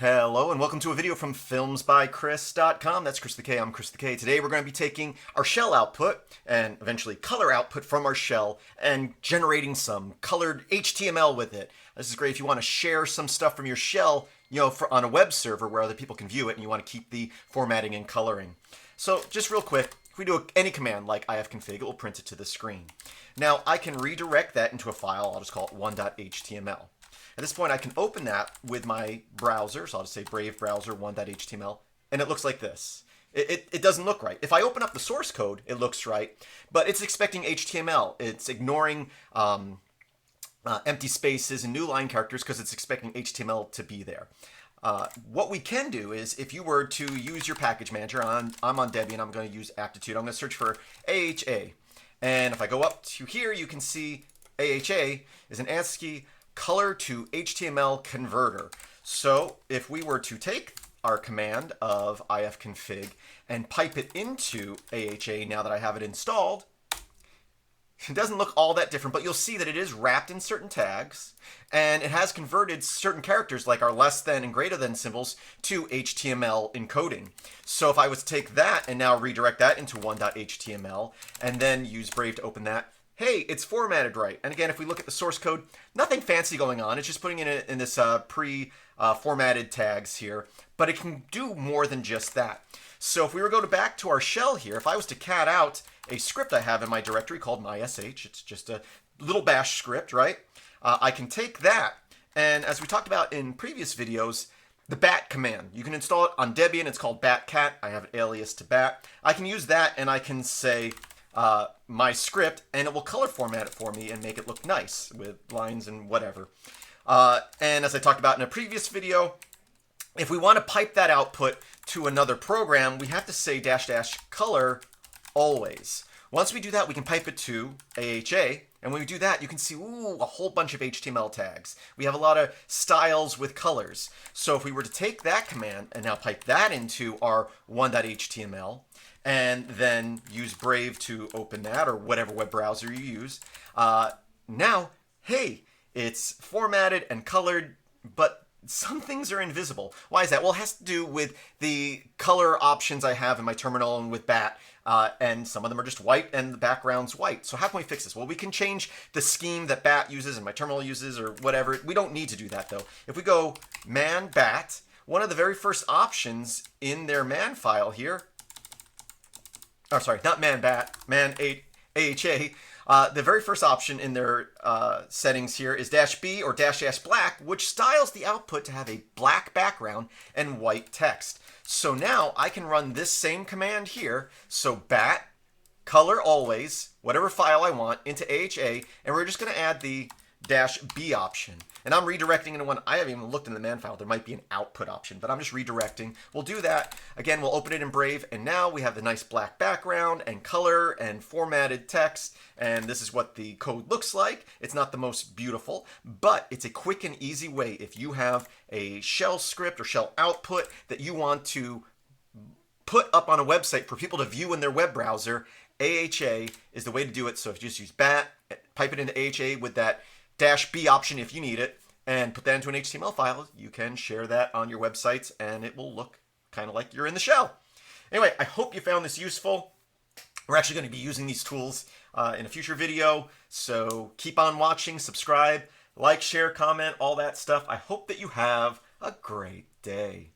Hello and welcome to a video from filmsbychris.com. That's Chris the K, I'm Chris the K. Today we're going to be taking our shell output and eventually color output from our shell and generating some colored HTML with it. This is great if you want to share some stuff from your shell, on a web server where other people can view it and you want to keep the formatting and coloring. So just real quick, if we do any command like ifconfig, it will print it to the screen. Now I can redirect that into a file. I'll just call it 1.html. At this point, I can open that with my browser. So I'll just say Brave browser 1.html, and it looks like this. It doesn't look right. If I open up the source code, it looks right, but it's expecting HTML. It's ignoring empty spaces and new line characters because it's expecting HTML to be there. What we can do is, if you were to use your package manager, I'm on Debian, I'm going to use Aptitude. I'm going to search for AHA. And if I go up to here, you can see AHA is an ASCII color to HTML converter. So if we were to take our command of ifconfig and pipe it into AHA now that I have it installed, it doesn't look all that different, but you'll see that it is wrapped in certain tags and it has converted certain characters like our less than and greater than symbols to HTML encoding. So if I was to take that and now redirect that into 1.html and then use Brave to open that, hey, it's formatted right. And again, if we look at the source code, nothing fancy going on. It's just putting it in this pre-formatted tags here, but it can do more than just that. So if we were to go back to our shell here, if I was to cat out a script I have in my directory called mysh, it's just a little bash script, right? I can take that, and as we talked about in previous videos, the bat command. You can install it on Debian. It's called batcat. I have an alias to bat. I can use that, and I can say my script, and it will color format it for me and make it look nice with lines and whatever. And as I talked about in a previous video, if we want to pipe that output to another program, we have to say -- color always. Once we do that, we can pipe it to AHA, and when we do that, you can see a whole bunch of HTML tags. We have a lot of styles with colors. So if we were to take that command and now pipe that into our 1.html, and then use Brave to open that, or whatever web browser you use, now, hey, it's formatted and colored, but some things are invisible. Why is that? Well, it has to do with the color options I have in my terminal and with BAT, and some of them are just white and the background's white. So how can we fix this? Well, we can change the scheme that BAT uses and my terminal uses or whatever. We don't need to do that though. If we go man BAT, one of the very first options in their man file here, oh, sorry, not man BAT, man AHA. The very first option in their settings here is -B or --black, which styles the output to have a black background and white text. So now I can run this same command here. So bat, color always, whatever file I want, into AHA, and we're just going to add the -B option. And I'm redirecting into one. I haven't even looked in the man file. There might be an output option, but I'm just redirecting. We'll do that. Again, we'll open it in Brave, and now we have the nice black background and color and formatted text, and this is what the code looks like. It's not the most beautiful, but it's a quick and easy way if you have a shell script or shell output that you want to put up on a website for people to view in their web browser. AHA is the way to do it. So if you just use BAT, pipe it into AHA with that -B option if you need it, and put that into an HTML file, you can share that on your websites and it will look kind of like you're in the shell. Anyway, I hope you found this useful. We're actually going to be using these tools in a future video, so keep on watching, subscribe, like, share, comment, all that stuff. I hope that you have a great day.